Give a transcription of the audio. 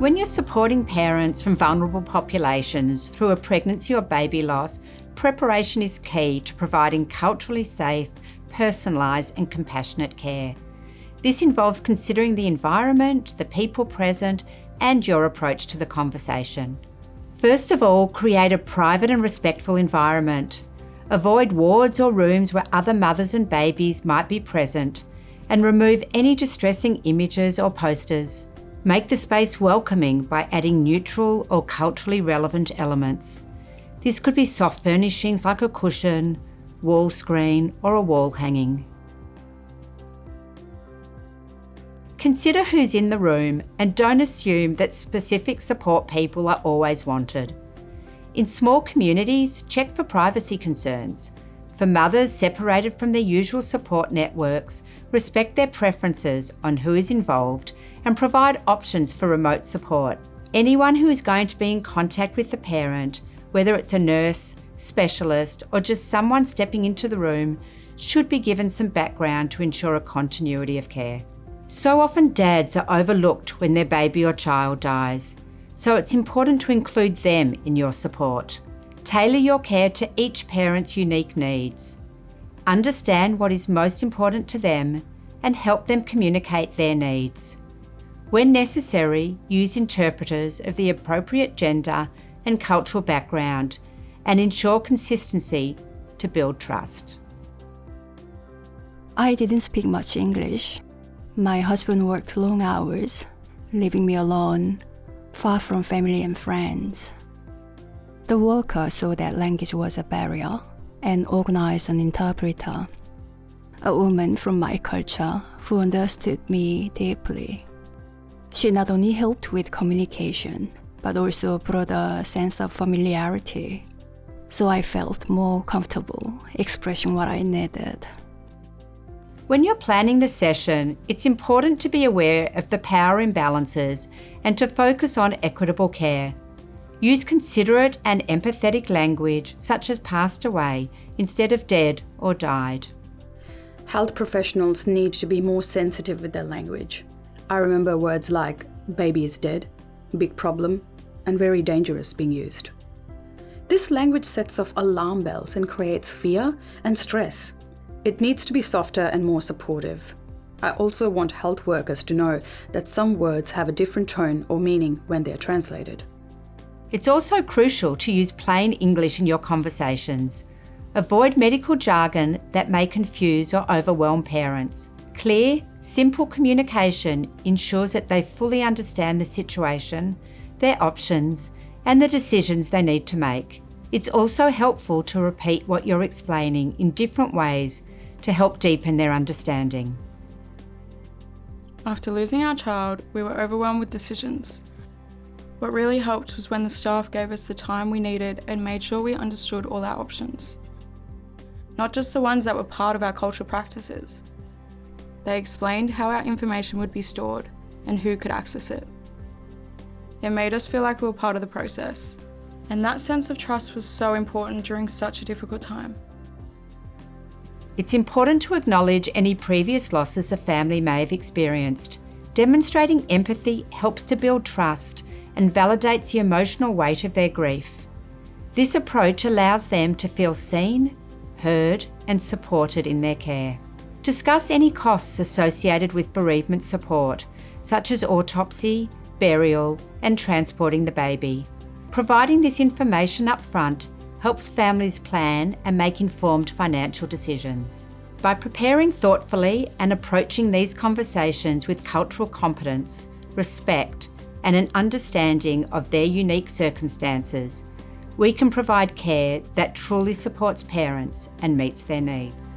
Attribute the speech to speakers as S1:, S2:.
S1: When you're supporting parents from vulnerable populations through a pregnancy or baby loss, preparation is key to providing culturally safe, personalised and compassionate care. This involves considering the environment, the people present, and your approach to the conversation. First of all, create a private and respectful environment. Avoid wards or rooms where other mothers and babies might be present, and remove any distressing images or posters. Make the space welcoming by adding neutral or culturally relevant elements. This could be soft furnishings like a cushion, wall screen, or a wall hanging. Consider who's in the room and don't assume that specific support people are always wanted. In small communities, check for privacy concerns. For mothers separated from their usual support networks, respect their preferences on who is involved and provide options for remote support. Anyone who is going to be in contact with the parent, whether it's a nurse, specialist, or just someone stepping into the room, should be given some background to ensure a continuity of care. So often dads are overlooked when their baby or child dies, so it's important to include them in your support. Tailor your care to each parent's unique needs. Understand what is most important to them and help them communicate their needs. When necessary, use interpreters of the appropriate gender and cultural background and ensure consistency to build trust.
S2: I didn't speak much English. My husband worked long hours, leaving me alone, far from family and friends. The worker saw that language was a barrier and organized an interpreter, a woman from my culture who understood me deeply. She not only helped with communication, but also brought a sense of familiarity, so I felt more comfortable expressing what I needed.
S1: When you're planning the session, it's important to be aware of the power imbalances and to focus on equitable care. Use considerate and empathetic language such as passed away instead of dead or died.
S3: Health professionals need to be more sensitive with their language. I remember words like baby is dead, big problem, and very dangerous being used. This language sets off alarm bells and creates fear and stress. It needs to be softer and more supportive. I also want health workers to know that some words have a different tone or meaning when they're translated.
S1: It's also crucial to use plain English in your conversations. Avoid medical jargon that may confuse or overwhelm parents. Clear, simple communication ensures that they fully understand the situation, their options, and the decisions they need to make. It's also helpful to repeat what you're explaining in different ways to help deepen their understanding.
S4: After losing our child, we were overwhelmed with decisions. What really helped was when the staff gave us the time we needed and made sure we understood all our options. Not just the ones that were part of our cultural practices. They explained how our information would be stored and who could access it. It made us feel like we were part of the process. And that sense of trust was so important during such a difficult time.
S1: It's important to acknowledge any previous losses a family may have experienced. Demonstrating empathy helps to build trust and validates the emotional weight of their grief. This approach allows them to feel seen, heard, and supported in their care. Discuss any costs associated with bereavement support, such as autopsy, burial, and transporting the baby. Providing this information up front helps families plan and make informed financial decisions. By preparing thoughtfully and approaching these conversations with cultural competence, respect, and an understanding of their unique circumstances, we can provide care that truly supports parents and meets their needs.